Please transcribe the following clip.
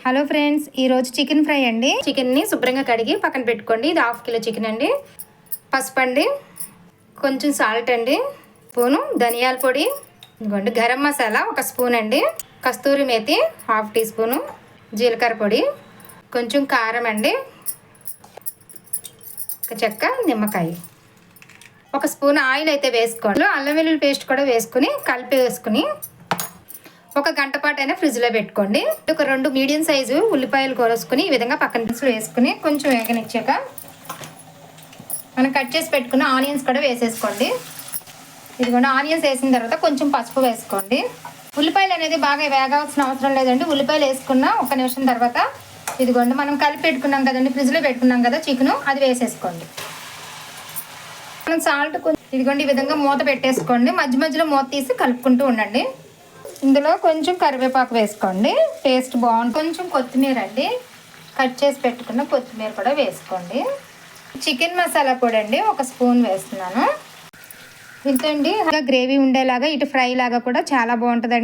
Hello friends, ఈరోజు chicken fry అండి. చికెన్ని శుభ్రంగా కడిగి పక్కన పెట్టుకోండి. ఇది 1/2 కిలో చికెన్ అండి. పసుపు అండి, కొంచెం సాల్ట్ అండి, స్పూను ధనియాల పొడి, ఇదిగోండి గరం మసాలా 1 స్పూన్ అండి, కస్తూరి మేతి 1/2 టీ స్పూను, జీలకర్ర పొడి, కొంచెం కారం అండి, ఒక చెక్క నిమ్మకాయ, 1 స్పూన్ ఆయిల్ అయితే వేసుకోండి. అల్లం వెల్లుల్లి పేస్ట్ కూడా వేసుకుని కలిపి వేసుకుని 1 గంట పాటు అయినా ఫ్రిడ్జ్లో పెట్టుకోండి. ఒక 2 మీడియం సైజు ఉల్లిపాయలు కోసుకుని ఈ విధంగా పక్కన ఫ్రిడ్జ్లో వేసుకుని కొంచెం వేగనిచ్చాక మనం కట్ చేసి పెట్టుకున్న ఆనియన్స్ కూడా వేసేసుకోండి. ఇదిగోండి ఆనియన్స్ వేసిన తర్వాత కొంచెం పసుపు వేసుకోండి. ఉల్లిపాయలు అనేది బాగా వేగాల్సిన అవసరం లేదండి. ఉల్లిపాయలు వేసుకున్న 1 నిమిషం తర్వాత ఇదిగోండి మనం కలిపి పెట్టుకున్నాం కదండి, ఫ్రిడ్జ్లో పెట్టుకున్నాం కదా చికెను, అది వేసేసుకోండి. మనం సాల్ట్ ఇదిగోండి ఈ విధంగా మూత పెట్టేసుకోండి. మధ్య మధ్యలో మూత తీసి కలుపుకుంటూ ఉండండి. ఇందులో కొంచెం కరివేపాకు వేసుకోండి, టేస్ట్ బాగుంటుంది. కొంచెం కొత్తిమీర అండి, కట్ చేసి పెట్టుకున్న కొత్తిమీర కూడా వేసుకోండి. చికెన్ మసాలా పొడి అండి 1 స్పూన్ వేస్తున్నాను. ఇంతండి గ్రేవీ ఉండేలాగా, ఇటు ఫ్రై లాగా కూడా చాలా బాగుంటుందండి.